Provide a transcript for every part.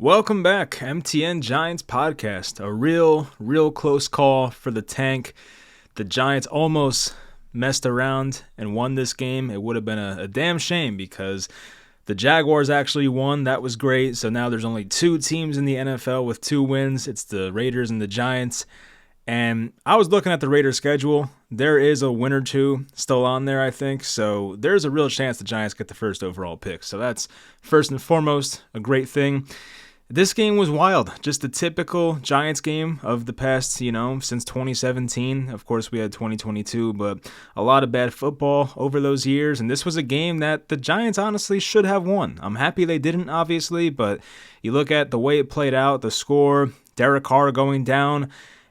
Welcome back, MTN Giants podcast. A real close call for the tank. The Giants almost messed around and won this game. It would have been a damn shame because the Jaguars actually won. That was great. So now there's only two teams in the NFL with 2 wins. It's the Raiders and the Giants. And I was looking at the Raiders schedule. There is a win or two still on there, I think. So there's a real chance the Giants get the first overall pick. So that's first and foremost a great thing. This game was wild. Just the typical Giants game of the past, since 2017. Of course, we had 2022, but a lot of bad football over those years. And this was a game that the Giants honestly should have won. I'm happy they didn't, obviously, but you look at the way it played out, the score, Derek Carr going down,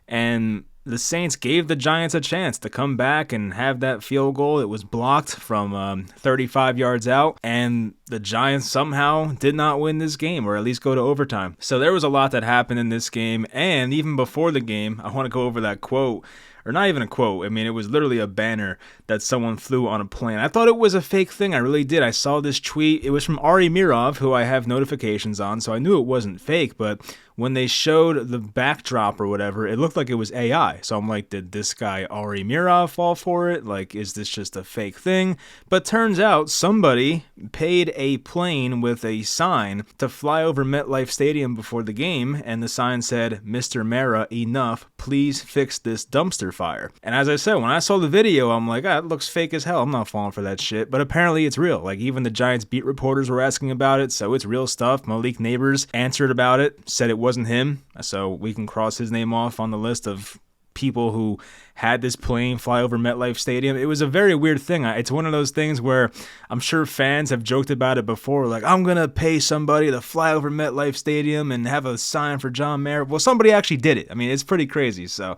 and the Saints gave the Giants a chance to come back and have that field goal. It was blocked from 35 yards out, and the Giants somehow did not win this game, or at least go to overtime. So there was a lot that happened in this game, and even before the game, I want to go over that quote. Or not even a quote. I mean, it was literally a banner that someone flew on a plane. I thought it was a fake thing. I really did. I saw this tweet. It was from Ari Mirov, who I have notifications on, so I knew it wasn't fake. But when they showed the backdrop or whatever, it looked like it was AI. So I'm like, did this guy Ari Mirov fall for it? Like, is this just a fake thing? But turns out somebody paid a plane with a sign to fly over MetLife Stadium before the game, and the sign said, "Mr. Mara, enough. Please fix this dumpster fire." And as I said, when I saw the video, I'm like, it looks fake as hell. I'm not falling for that shit. But apparently it's real. Like, even the Giants beat reporters were asking about it, so it's real stuff. Malik Neighbors answered about it, said it wasn't him, so we can cross his name off on the list of people who had this plane fly over MetLife Stadium. It was a very weird thing. It's one of those things where I'm sure fans have joked about it before, like, I'm going to pay somebody to fly over MetLife Stadium and have a sign for John Mara. Well, somebody actually did it. I mean, it's pretty crazy. So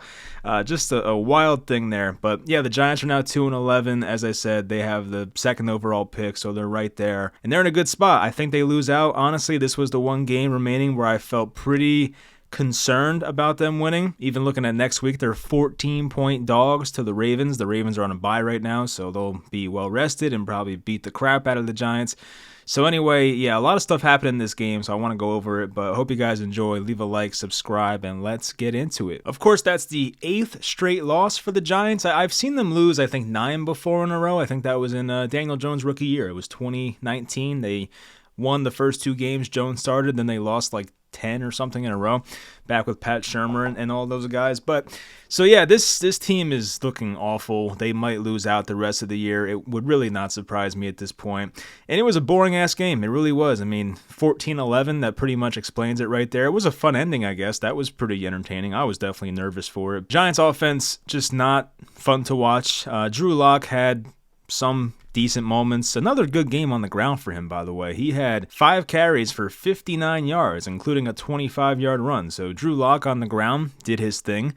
just a wild thing there. But yeah, the Giants are now 2-11. As I said, they have the second overall pick, so they're right there. And they're in a good spot. I think they lose out. Honestly, this was the one game remaining where I felt pretty concerned about them winning. Even looking at next week, they're 14-point dogs to the Ravens. The Ravens are on a bye right now, so they'll be well rested and probably beat the crap out of the Giants. So anyway, yeah, a lot of stuff happened in this game, so I want to go over it, but I hope you guys enjoy. Leave a like, subscribe, and let's get into it. Of course, that's the 8th straight loss for the Giants. I've seen them lose, I think, 9 before in a row. I think that was in Daniel Jones' rookie year. It was 2019. They won the first 2 games Jones started, then they lost like 10 or something in a row, back with Pat Shurmur and all those guys. But so yeah, this team is looking awful. They might lose out the rest of the year. It would really not surprise me at this point. And it was a boring ass game. It really was. I mean, 14-11, that pretty much explains it right there. It was a fun ending, I guess. That was pretty entertaining. I was definitely nervous for it. Giants offense, just not fun to watch. Drew Lock had some decent moments. Another good game on the ground for him, by the way. He had 5 carries for 59 yards, including a 25-yard run. So Drew Lock on the ground did his thing.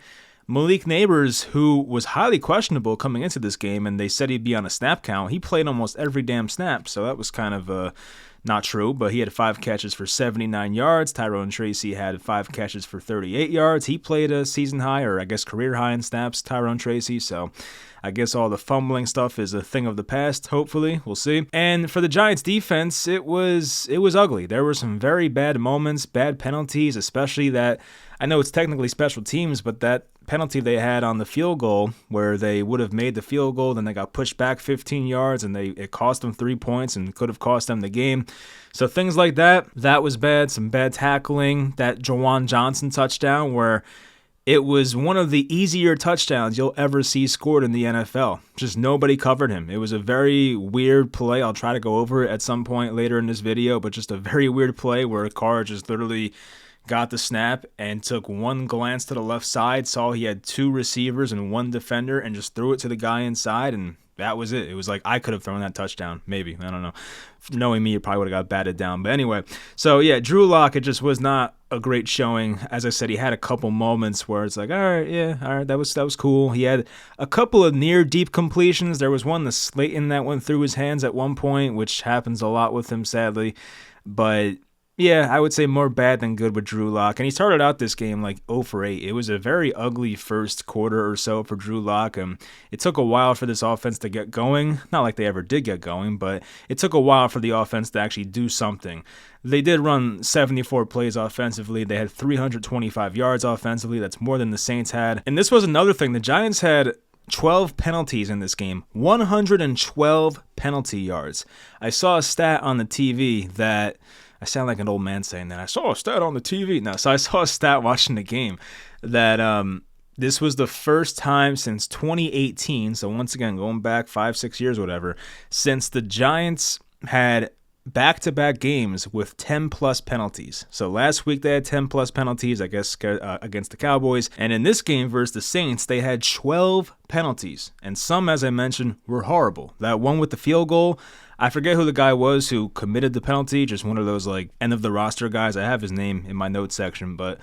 Malik Neighbors, who was highly questionable coming into this game, and they said he'd be on a snap count, he played almost every damn snap, so that was kind of not true, but he had 5 catches for 79 yards. Tyrone Tracy had 5 catches for 38 yards. He played a season high, or I guess career high in snaps, Tyrone Tracy, so I guess all the fumbling stuff is a thing of the past, hopefully. We'll see. And for the Giants defense, it was ugly. There were some very bad moments, bad penalties, especially that, I know it's technically special teams, but that penalty they had on the field goal where they would have made the field goal, then they got pushed back 15 yards, and it cost them 3 points and could have cost them the game. So things like that was bad. Some bad tackling. That Juwan Johnson touchdown where it was one of the easier touchdowns you'll ever see scored in the NFL. Just nobody covered him. It was a very weird play. I'll try to go over it at some point later in this video, but just a very weird play where Carr just literally got the snap and took one glance to the left side, saw he had 2 receivers and 1 defender, and just threw it to the guy inside, and that was it. It was like I could have thrown that touchdown. Maybe. I don't know. Knowing me, it probably would have got batted down. But anyway, so yeah, Drew Lock, it just was not a great showing. As I said, he had a couple moments where it's like, all right, that was cool. He had a couple of near deep completions. There was one, the Slayton, that went through his hands at one point, which happens a lot with him, sadly. But Yeah, I would say more bad than good with Drew Lock. And he started out this game like 0 for 8. It was a very ugly first quarter or so for Drew Lock. It took a while for this offense to get going. Not like they ever did get going, but it took a while for the offense to actually do something. They did run 74 plays offensively. They had 325 yards offensively. That's more than the Saints had. And this was another thing. The Giants had 12 penalties in this game, 112 penalty yards. I saw a stat on the TV that I sound like an old man saying that. I saw a stat on the TV. No, so I saw a stat watching the game that this was the first time since 2018. So once again, going back 5-6 years, whatever, since the Giants had back-to-back games with 10 plus penalties. So last week they had 10 plus penalties, I guess, against the Cowboys. And in this game versus the Saints, they had 12 penalties. And some, as I mentioned, were horrible. That one with the field goal, I forget who the guy was who committed the penalty, just one of those like end of the roster guys. I have his name in my notes section, but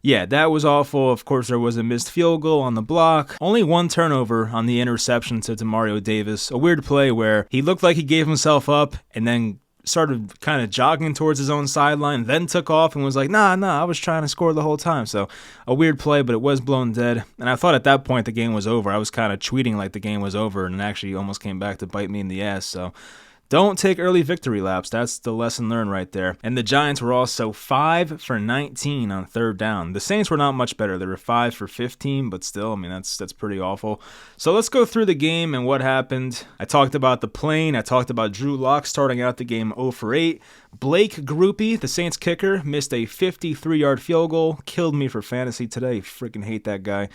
yeah, that was awful. Of course, there was a missed field goal on the block. Only one turnover on the interception to Demario Davis. A weird play where he looked like he gave himself up and then started kind of jogging towards his own sideline, then took off and was like, nah, I was trying to score the whole time. So a weird play, but it was blown dead. And I thought at that point the game was over. I was kind of tweeting like the game was over, and it actually almost came back to bite me in the ass. So don't take early victory laps. That's the lesson learned right there. And the Giants were also 5 for 19 on third down. The Saints were not much better. They were 5 for 15, but still, I mean, that's pretty awful. So let's go through the game and what happened. I talked about the plane. I talked about Drew Lock starting out the game 0 for 8. Blake Grupe, the Saints kicker, missed a 53-yard field goal. Killed me for fantasy today. Freaking hate that guy.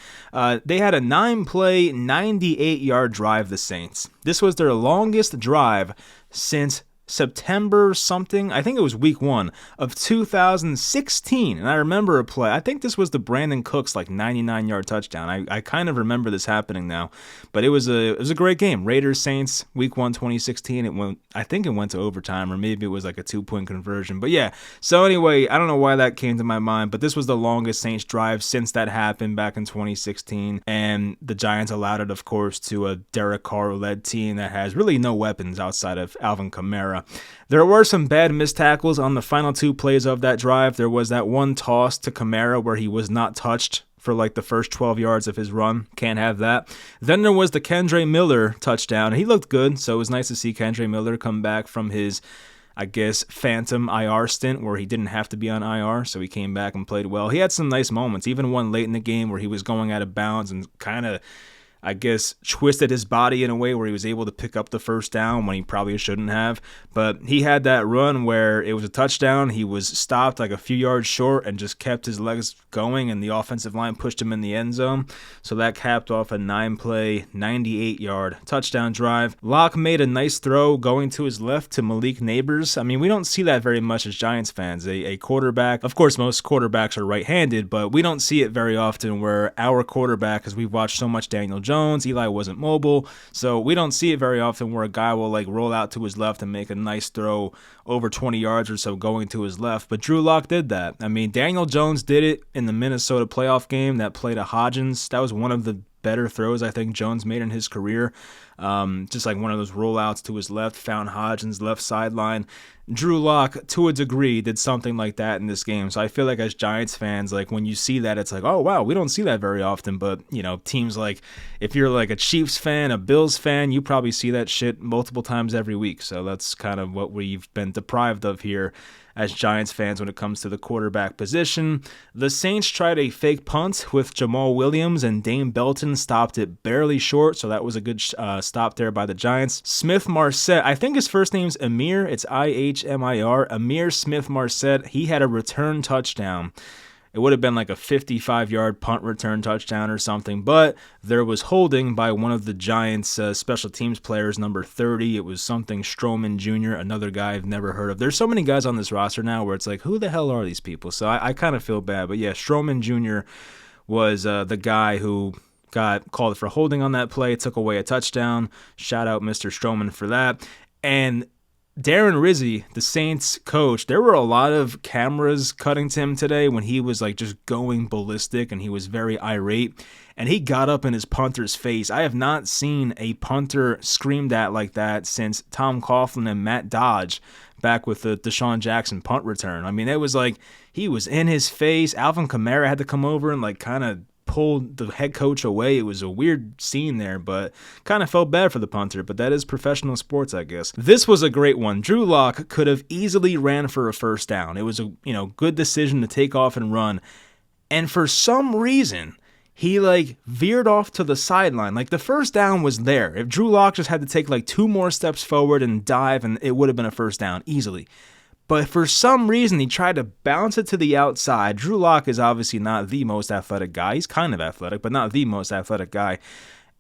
They had a 9-play, 98-yard drive, the Saints. This was their longest drive since September something, I think it was week 1 of 2016. And I remember a play. I think this was the Brandon Cooks like 99-yard touchdown. I kind of remember this happening now. But it was a great game. Raiders Saints week 1 2016. I think it went to overtime, or maybe it was like a 2-point conversion. But yeah. So anyway, I don't know why that came to my mind, but this was the longest Saints drive since that happened back in 2016. And the Giants allowed it, of course, to a Derek Carr-led team that has really no weapons outside of Alvin Kamara. There were some bad missed tackles on the final 2 plays of that drive. There was that one toss to Kamara where he was not touched for like the first 12 yards of his run. Can't have that. Then there was the Kendre Miller touchdown. He looked good, so it was nice to see Kendre Miller come back from his, I guess, phantom IR stint where he didn't have to be on IR, so he came back and played well. He had some nice moments, even one late in the game where he was going out of bounds and kind of, I guess, twisted his body in a way where he was able to pick up the first down when he probably shouldn't have. But he had that run where it was a touchdown. He was stopped like a few yards short and just kept his legs going, and the offensive line pushed him in the end zone. So that capped off a 9-play, 98-yard touchdown drive. Locke made a nice throw going to his left to Malik Neighbors. I mean, we don't see that very much as Giants fans. A quarterback, of course, most quarterbacks are right-handed, but we don't see it very often where our quarterback, because we've watched so much Daniel Jones, Eli wasn't mobile, so we don't see it very often where a guy will like roll out to his left and make a nice throw over 20 yards or so going to his left. But Drew Lock did that. I mean, Daniel Jones did it in the Minnesota playoff game that play to Hodgins. That was one of the better throws I think Jones made in his career. Just like one of those rollouts to his left, found Hodgins left sideline. Drew Lock, to a degree, did something like that in this game. So I feel like as Giants fans, like when you see that, it's like, oh wow, we don't see that very often. But you know, teams like, if you're like a Chiefs fan, a Bills fan, you probably see that shit multiple times every week. So that's kind of what we've been deprived of here as Giants fans when it comes to the quarterback position. The Saints tried a fake punt with Jamal Williams, and Dane Belton stopped it barely short, so that was a good stop there by the Giants. Smith Marset, I think his first name's Amir, it's Ihmir, Amir Smith Marset, he had a return touchdown. It would have been like a 55-yard punt return touchdown or something, but there was holding by one of the Giants' special teams players, number 30. It was something Stroman Jr., another guy I've never heard of. There's so many guys on this roster now where it's like, who the hell are these people? So I kind of feel bad. But yeah, Stroman Jr. was the guy who got called for holding on that play, took away a touchdown. Shout out Mr. Stroman for that. And Darren Rizzi, the Saints coach, there were a lot of cameras cutting to him today when he was like just going ballistic and he was very irate. And he got up in his punter's face. I have not seen a punter screamed at like that since Tom Coughlin and Matt Dodge back with the Deshaun Jackson punt return. I mean, it was like he was in his face. Alvin Kamara had to come over and like kind of pulled the head coach away. It was a weird scene there, but kind of felt bad for the punter, but that is professional sports, I guess. This was a great one. Drew Lock could have easily ran for a first down. It was a good decision to take off and run. And for some reason, he like veered off to the sideline. Like the first down was there. If Drew Lock just had to take like 2 more steps forward and dive, and it would have been a first down easily. But for some reason, he tried to bounce it to the outside. Drew Lock is obviously not the most athletic guy. He's kind of athletic, but not the most athletic guy.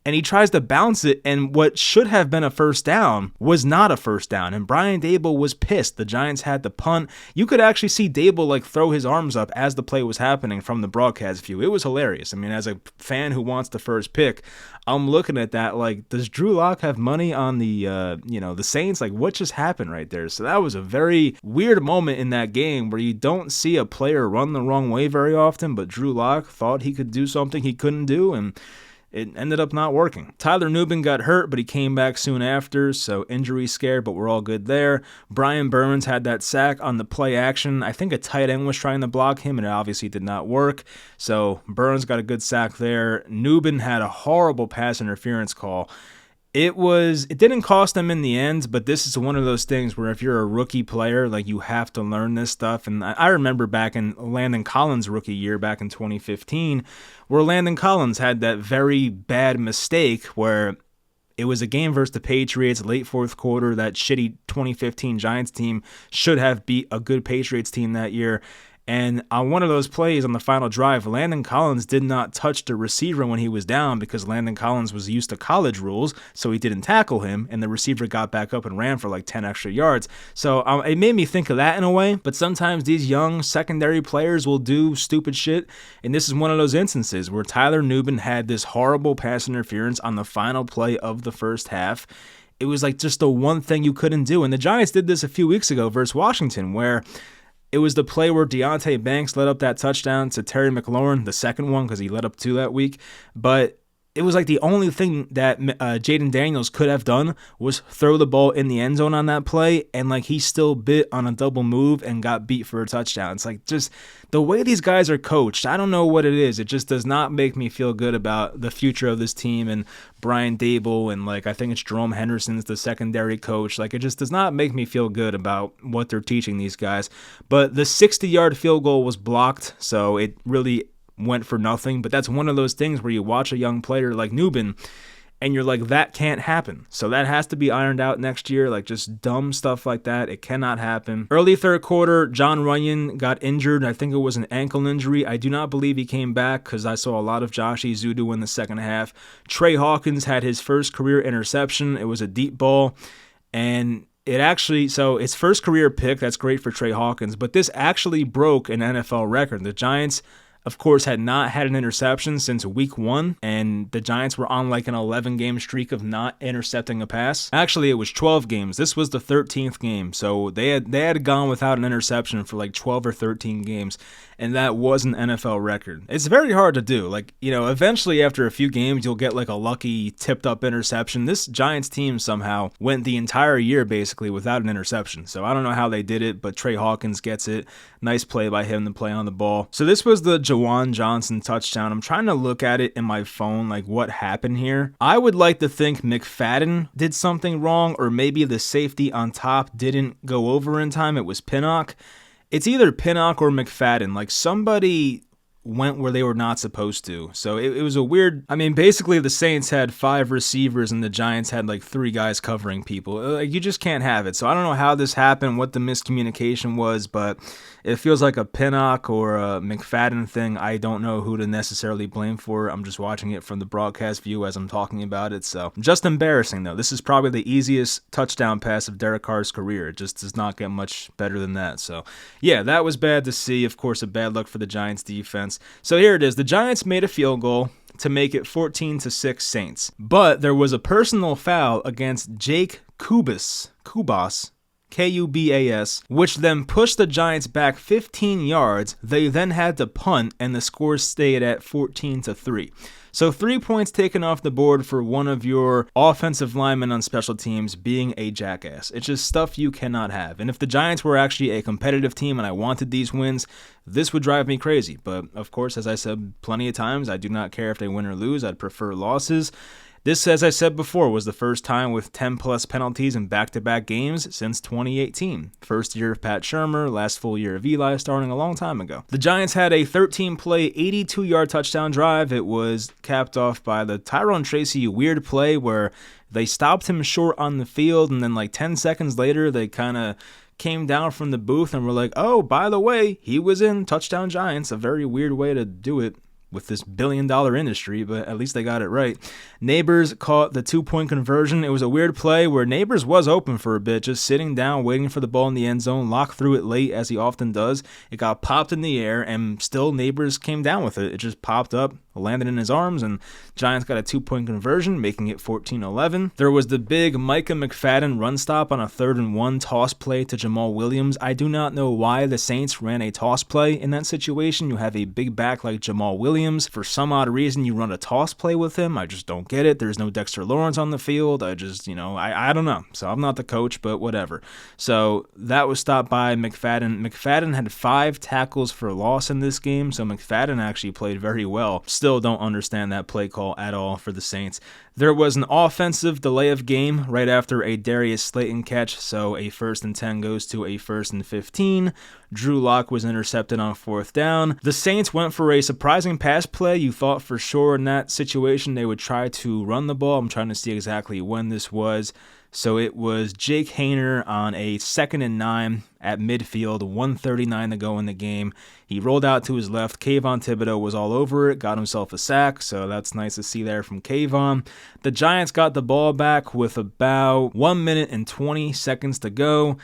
And he tries to bounce it, and what should have been a first down was not a first down. And Brian Daboll was pissed. The Giants had to punt. You could actually see Daboll like throw his arms up as the play was happening from the broadcast view. It was hilarious. I mean, as a fan who wants the first pick, I'm looking at that like, does Drew Lock have money on the the Saints? Like, what just happened right there? So that was a very weird moment in that game where you don't see a player run the wrong way very often, but Drew Lock thought he could do something he couldn't do, and it ended up not working. Tyler Nubin got hurt, but he came back soon after, so injury scare, but we're all good there. Brian Burns had that sack on the play action. I think a tight end was trying to block him, and it obviously did not work, so Burns got a good sack there. Nubin had a horrible pass interference call. It didn't cost them in the end, but this is one of those things where if you're a rookie player, like you have to learn this stuff. And I remember back in Landon Collins' rookie year back in 2015, where Landon Collins had that very bad mistake where it was a game versus the Patriots, late fourth quarter. That shitty 2015 Giants team should have beat a good Patriots team that year. And on one of those plays on the final drive, Landon Collins did not touch the receiver when he was down because Landon Collins was used to college rules, so he didn't tackle him, and the receiver got back up and ran for like 10 extra yards. So it made me think of that in a way, but sometimes these young secondary players will do stupid shit, and this is one of those instances where Tyler Nubin had this horrible pass interference on the final play of the first half. It was like just the one thing you couldn't do, and the Giants did this a few weeks ago versus Washington, where it was the play where Deonte Banks led up that touchdown to Terry McLaurin, the second one, because he led up 2 that week. But it was like the only thing that Jaden Daniels could have done was throw the ball in the end zone on that play, and like he still bit on a double move and got beat for a touchdown. It's like just the way these guys are coached, I don't know what it is. It just does not make me feel good about the future of this team and Brian Daboll, and like I think it's Jerome Henderson's the secondary coach. Like it just does not make me feel good about what they're teaching these guys. But the 60-yard field goal was blocked, so it really went for nothing. But that's one of those things where you watch a young player like Nubin and you're like, that can't happen. So that has to be ironed out next year. Like just dumb stuff like that. It cannot happen. Early third quarter, John Runyon got injured. I think it was an ankle injury. I do not believe he came back because I saw a lot of Josh Ezeudu in the second half. Trey Hawkins had his first career interception. It was a deep ball. And so his first career pick, that's great for Trey Hawkins. But this actually broke an NFL record. The Giants, of course, had not had an interception since week 1, and the Giants were on like an 11-game streak of not intercepting a pass. Actually, it was 12 games. This was the 13th game, so they had gone without an interception for like 12 or 13 games, and that was an NFL record. It's very hard to do. Like, eventually after a few games, you'll get like a lucky tipped-up interception. This Giants team somehow went the entire year basically without an interception, so I don't know how they did it, but Trey Hawkins gets it. Nice play by him to play on the ball. So this was the Juwan Johnson touchdown. I'm trying to look at it in my phone, like what happened here. I would like to think McFadden did something wrong, or maybe the safety on top didn't go over in time. It was Pinnock. It's either Pinnock or McFadden. Like somebody went where they were not supposed to. So it was a weird, basically the Saints had 5 receivers and the Giants had like 3 guys covering people. Like you just can't have it. So I don't know how this happened, what the miscommunication was, but it feels like a Pinnock or a McFadden thing. I don't know who to necessarily blame for. I'm just watching it from the broadcast view as I'm talking about it. So just embarrassing though. This is probably the easiest touchdown pass of Derek Carr's career. It just does not get much better than that. So yeah, that was bad to see. Of course, a bad look for the Giants defense. So here it is. The Giants made a field goal to make it 14-6 Saints. But there was a personal foul against Jake Kubas. Kubas, which then pushed the Giants back 15 yards. They then had to punt, and the score stayed at 14-3. So 3 points taken off the board for one of your offensive linemen on special teams being a jackass. It's just stuff you cannot have. And if the Giants were actually a competitive team and I wanted these wins, this would drive me crazy. But of course, as I said plenty of times, I do not care if they win or lose. I'd prefer losses. This, as I said before, was the first time with 10-plus penalties in back-to-back games since 2018. First year of Pat Shurmur, last full year of Eli, starting a long time ago. The Giants had a 13-play, 82-yard touchdown drive. It was capped off by the Tyrone Tracy weird play where they stopped him short on the field, and then like 10 seconds later, they kind of came down from the booth and were like, oh, by the way, he was in touchdown Giants. A very weird way to do it with this billion-dollar industry, but at least they got it right. Neighbors caught the 2-point conversion. It was a weird play where Neighbors was open for a bit, just sitting down, waiting for the ball in the end zone, locked through it late, as he often does. It got popped in the air, and still Neighbors came down with it. It just popped up, landed in his arms, and Giants got a 2-point conversion, making it 14-11. There was the big Micah McFadden run stop on a 3rd and 1 toss play to Jamal Williams. I do not know why the Saints ran a toss play in that situation. You have a big back like Jamal Williams. For some odd reason, you run a toss play with him. I just don't get it. There's no Dexter Lawrence on the field. I just, I don't know. So I'm not the coach, but whatever. So that was stopped by McFadden. McFadden had 5 tackles for loss in this game, so McFadden actually played very well. Still don't understand that play call at all for the Saints. There was an offensive delay of game right after a Darius Slayton catch, so a 1st and 10 goes to a 1st and 15. Drew Lock was intercepted on 4th down. The Saints went for a surprising pass play. You thought for sure in that situation they would try to run the ball. I'm trying to see exactly when this was. So it was Jake Haener on a 2nd and 9 at midfield, 1:39 to go in the game. He rolled out to his left. Kayvon Thibodeau was all over it, got himself a sack, so that's nice to see there from Kayvon. The Giants got the ball back with about 1 minute and 20 seconds to go.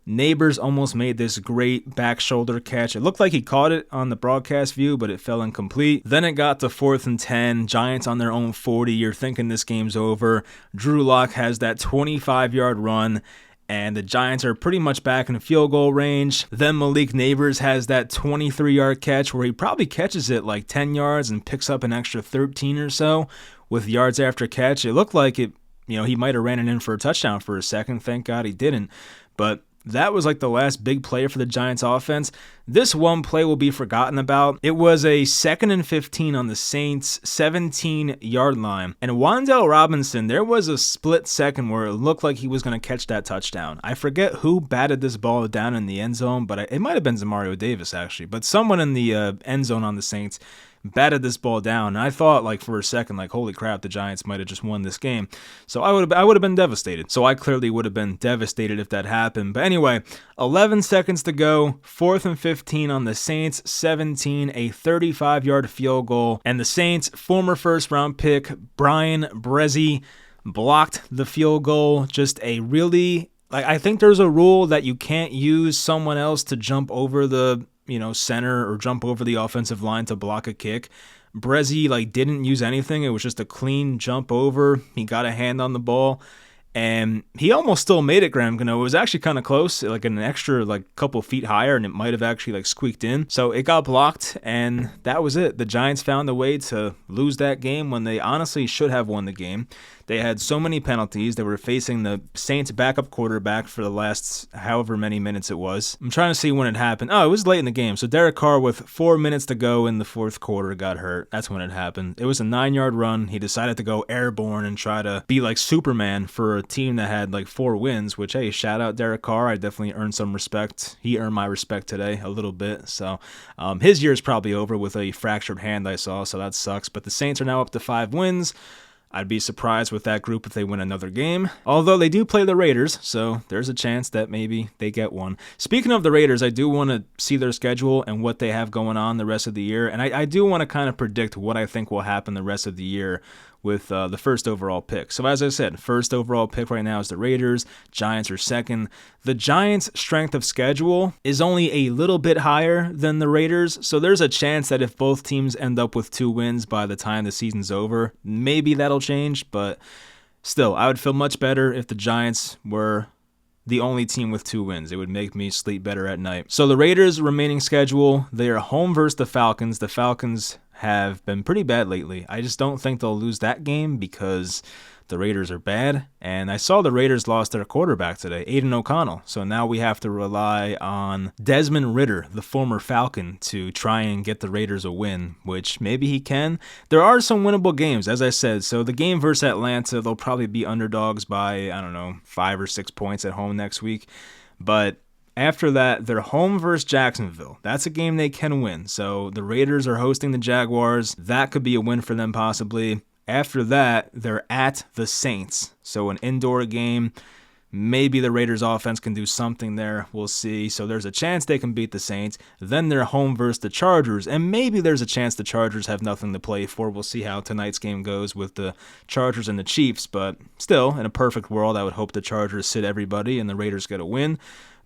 Neighbors almost made this great back shoulder catch. It looked like he caught it on the broadcast view, but it fell incomplete. Then it got to 4th and 10. Giants on their own 40. You're thinking this game's over. Drew Lock has that 25-yard run, and the Giants are pretty much back in field goal range. Then Malik Neighbors has that 23-yard catch where he probably catches it like 10 yards and picks up an extra 13 or so with yards after catch. It looked like it, he might have ran it in for a touchdown for a second. Thank God he didn't. But that was like the last big play for the Giants offense. This one play will be forgotten about. It was a 2nd and 15 on the Saints' 17-yard line. And Wan'Dale Robinson, there was a split second where it looked like he was going to catch that touchdown. I forget who batted this ball down in the end zone, but it might have been Zamario Davis, actually. But someone in the end zone on the Saints batted this ball down, and I thought for a second holy crap, the Giants might have just won this game. So I would have been devastated. So I clearly would have been devastated if that happened. But anyway, 11 seconds to go, 4th and 15 on the Saints 17, a 35-yard field goal, and the Saints former first-round pick Brian Bresee blocked the field goal. Just a really I think there's a rule that you can't use someone else to jump over the center or jump over the offensive line to block a kick. Bresee didn't use anything. It was just a clean jump over. He got a hand on the ball, and he almost still made it, Graham Gano. It was actually kind of close, an extra couple feet higher, and it might have actually squeaked in. So it got blocked, and that was it. The Giants found a way to lose that game when they honestly should have won the game. They had so many penalties. They were facing the Saints backup quarterback for the last however many minutes it was. I'm trying to see when it happened. Oh, it was late in the game. So Derek Carr, with 4 minutes to go in the 4th quarter, got hurt. That's when it happened. It was a 9-yard run. He decided to go airborne and try to be like Superman for a team that had 4 wins, which, hey, shout out Derek Carr. I definitely earned some respect. He earned my respect today a little bit. So his year is probably over with a fractured hand I saw, so that sucks. But the Saints are now up to 5 wins. I'd be surprised with that group if they win another game. Although they do play the Raiders, so there's a chance that maybe they get one. Speaking of the Raiders, I do want to see their schedule and what they have going on the rest of the year. And I do want to kind of predict what I think will happen the rest of the year with the first overall pick. So as I said, first overall pick right now is the Raiders. Giants are second. The Giants' strength of schedule is only a little bit higher than the Raiders, so there's a chance that if both teams end up with 2 wins by the time the season's over, maybe that'll change, but still, I would feel much better if the Giants were the only team with 2 wins. It would make me sleep better at night. So the Raiders' remaining schedule, they are home versus the Falcons. The Falcons have been pretty bad lately. I just don't think they'll lose that game because the Raiders are bad. And I saw the Raiders lost their quarterback today, Aiden O'Connell. So now we have to rely on Desmond Ridder, the former Falcon, to try and get the Raiders a win, which maybe he can. There are some winnable games, as I said. So the game versus Atlanta, they'll probably be underdogs by, 5 or 6 points at home next week. But after that, they're home versus Jacksonville. That's a game they can win. So the Raiders are hosting the Jaguars. That could be a win for them possibly. After that, they're at the Saints. So an indoor game. Maybe the Raiders offense can do something there. We'll see. So there's a chance they can beat the Saints. Then they're home versus the Chargers. And maybe there's a chance the Chargers have nothing to play for. We'll see how tonight's game goes with the Chargers and the Chiefs. But still, in a perfect world, I would hope the Chargers sit everybody and the Raiders get a win.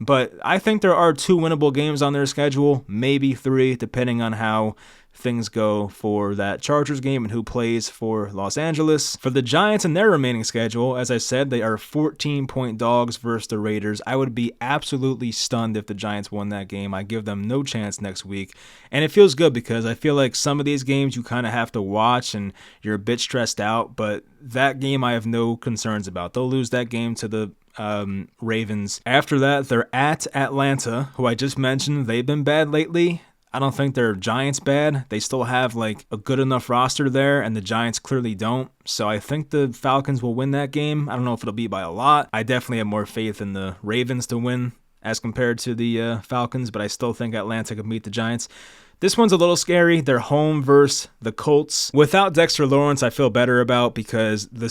But I think there are 2 winnable games on their schedule, maybe 3, depending on how things go for that Chargers game and who plays for Los Angeles. For the Giants and their remaining schedule, as I said, they are 14-point dogs versus the Raiders. I would be absolutely stunned if the Giants won that game. I give them no chance next week. And it feels good because I feel like some of these games you kind of have to watch and you're a bit stressed out, but that game I have no concerns about. They'll lose that game to the Ravens. After that, they're at Atlanta, who I just mentioned. They've been bad lately. I don't think they're Giants bad. They still have like a good enough roster there, and the Giants clearly don't. So I think the Falcons will win that game. I don't know if it'll be by a lot. I definitely have more faith in the Ravens to win as compared to the Falcons, but I still think Atlanta could beat the Giants. This one's a little scary. They're home versus the Colts. Without Dexter Lawrence, I feel better about because the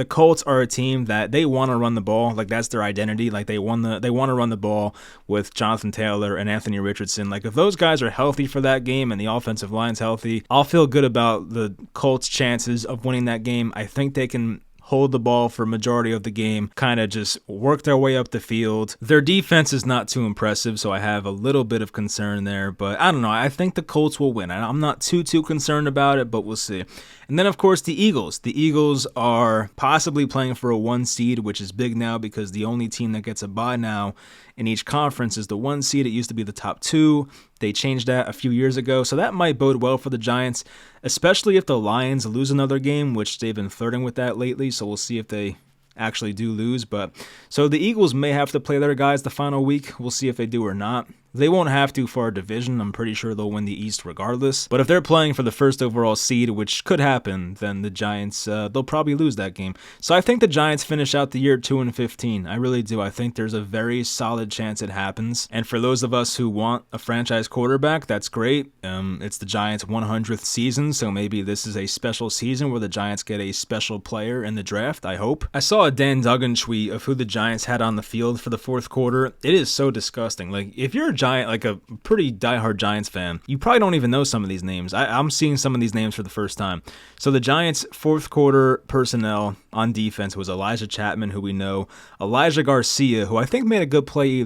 Colts are a team that they want to run the ball. Like that's their identity. Like they want to run the ball with Jonathan Taylor and Anthony Richardson. Like if those guys are healthy for that game and the offensive line's healthy, I'll feel good about the Colts' chances of winning that game. I think they can hold the ball for a majority of the game, kind of just work their way up the field. Their defense is not too impressive, so I have a little bit of concern there, but I don't know. I think the Colts will win. I'm not too concerned about it, but we'll see. And then, of course, the Eagles. The Eagles are possibly playing for a 1 seed, which is big now because the only team that gets a bye now in each conference is the 1 seed. It used to be the top 2. They changed that a few years ago, so that might bode well for the Giants, especially if the Lions lose another game, which they've been flirting with that lately, so we'll see if they actually do lose. But so the Eagles may have to play their guys the final week. We'll see if they do or not. They won't have to for our division. I'm pretty sure they'll win the East regardless. But if they're playing for the first overall seed, which could happen, then the Giants, they'll probably lose that game. So I think the Giants finish out the year 2-15. I really do. I think there's a very solid chance it happens. And for those of us who want a franchise quarterback, that's great. It's the Giants' 100th season, so maybe this is a special season where the Giants get a special player in the draft, I hope. I saw a Dan Duggan tweet of who the Giants had on the field for the fourth quarter. It is so disgusting. Like, if you're a Giant, like a pretty diehard Giants fan, you probably don't even know some of these names. I'm seeing some of these names for the first time. So the Giants' fourth quarter personnel on defense was Elijah Chapman, who we know, Elijah Garcia, who I think made a good play I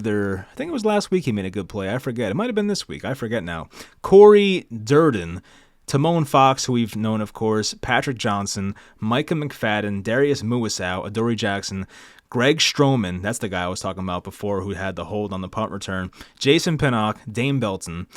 think it was last week he made a good play. I forget. It might have been this week. I forget now. Corey Durden, Timon Fox, who we've known, of course, Patrick Johnson, Micah McFadden, Darius Muasau, Adoree Jackson, Greg Stroman, that's the guy I was talking about before who had the hold on the punt return, Jason Pinnock, Dane Belton.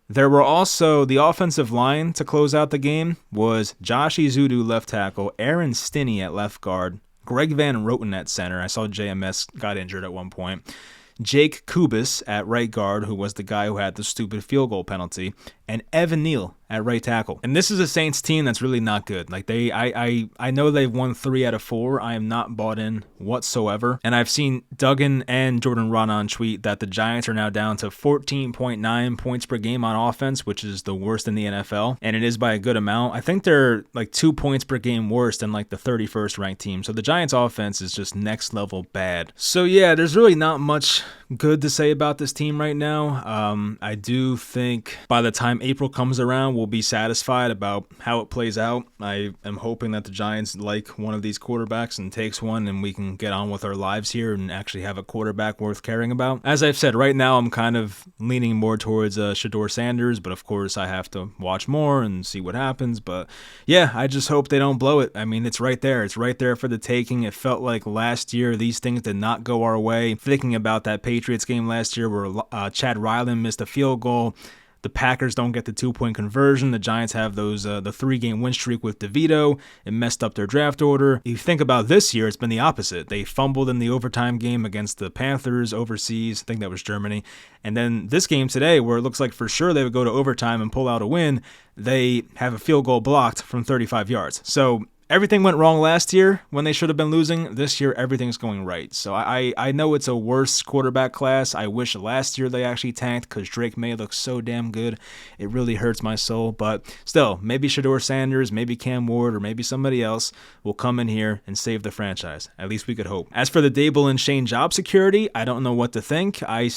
There were also the offensive line to close out the game was Josh Ezeudu, left tackle, Aaron Stinney at left guard, Greg Van Roten at center. I saw JMS got injured at one point. Jake Kubis at right guard, who was the guy who had the stupid field goal penalty, and Evan Neal at right tackle. And this is a Saints team that's really not good. Like I know they've won 3 out of 4. I am not bought in whatsoever. And I've seen Duggan and Jordan Ronan tweet that the Giants are now down to 14.9 points per game on offense, which is the worst in the NFL. And it is by a good amount. I think they're like 2 points per game worse than like the 31st ranked team. So the Giants offense is just next level bad. So yeah, there's really not much good to say about this team right now. I do think by the time time April comes around, we'll be satisfied about how it plays out. I am hoping that the Giants like one of these quarterbacks and takes one, and we can get on with our lives here and actually have a quarterback worth caring about. As I've said, right now I'm kind of leaning more towards Shedeur Sanders, but of course I have to watch more and see what happens. But yeah, I just hope they don't blow it. I mean, it's right there. It's right there for the taking. It felt like last year these things did not go our way. Thinking about that Patriots game last year where Chad Ryland missed a field goal. The Packers don't get the 2-point conversion. The Giants have the 3-game win streak with DeVito. It messed up their draft order. You think about this year, it's been the opposite. They fumbled in the overtime game against the Panthers overseas. I think that was Germany. And then this game today, where it looks like for sure they would go to overtime and pull out a win, they have a field goal blocked from 35 yards. So everything went wrong last year when they should have been losing. This year, everything's going right. So I know it's a worse quarterback class. I wish last year they actually tanked because Drake May looks so damn good. It really hurts my soul. But still, maybe Shedeur Sanders, maybe Cam Ward, or maybe somebody else will come in here and save the franchise. At least we could hope. As for the Daboll and Shane job security, I don't know what to think. I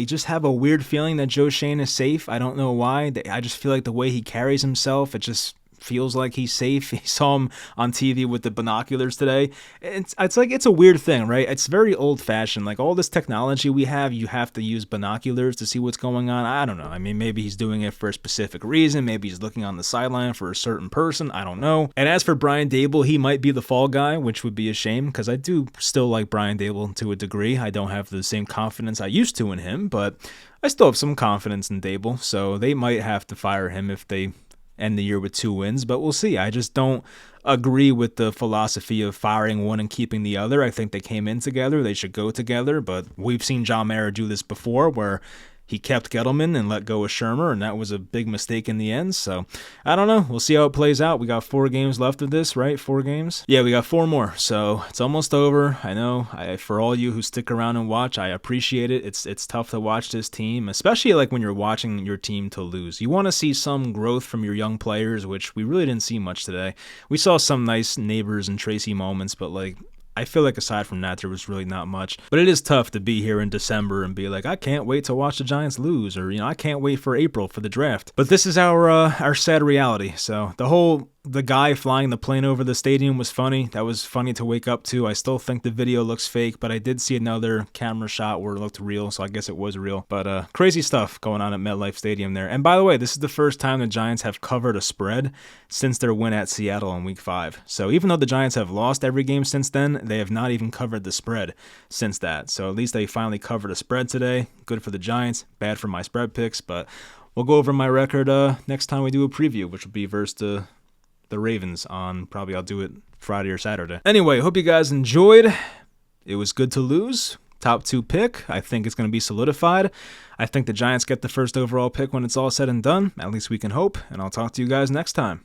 just have a weird feeling that Joe Shane is safe. I don't know why. I just feel like the way he carries himself, it just feels like he's safe. He saw him on TV with the binoculars today. It's like, it's a weird thing, right? It's very old-fashioned. Like, all this technology we have, you have to use binoculars to see what's going on. I don't know. I mean, maybe he's doing it for a specific reason. Maybe he's looking on the sideline for a certain person. I don't know. And as for Brian Daboll, he might be the fall guy, which would be a shame because I do still like Brian Daboll to a degree. I don't have the same confidence I used to in him, but I still have some confidence in Daboll. So they might have to fire him if they end the year with 2 wins, but we'll see. I just don't agree with the philosophy of firing one and keeping the other. I think they came in together. They should go together, but we've seen John Mara do this before where he kept Gettleman and let go of Shermer, and that was a big mistake in the end. So, I don't know. We'll see how it plays out. We got 4 games left of this, right? 4 games? Yeah, we got 4 more. So, it's almost over. I know. For all you who stick around and watch, I appreciate it. It's tough to watch this team, especially like when you're watching your team to lose. You want to see some growth from your young players, which we really didn't see much today. We saw some nice Neighbors and Tracy moments, but like, I feel like aside from that, there was really not much. But it is tough to be here in December and be like, I can't wait to watch the Giants lose, or, I can't wait for April for the draft. But this is our sad reality. So the guy flying the plane over the stadium was funny. That was funny to wake up to. I still think the video looks fake, but I did see another camera shot where it looked real, so I guess it was real. But crazy stuff going on at MetLife Stadium there. And by the way, this is the first time the Giants have covered a spread since their win at Seattle in Week 5. So even though the Giants have lost every game since then, they have not even covered the spread since that. So at least they finally covered a spread today. Good for the Giants, bad for my spread picks, but we'll go over my record next time we do a preview, which will be versus the Ravens on, probably I'll do it Friday or Saturday. Anyway, hope you guys enjoyed. It was good to lose. Top 2 pick. I think it's going to be solidified. I think the Giants get the first overall pick when it's all said and done. At least we can hope. And I'll talk to you guys next time.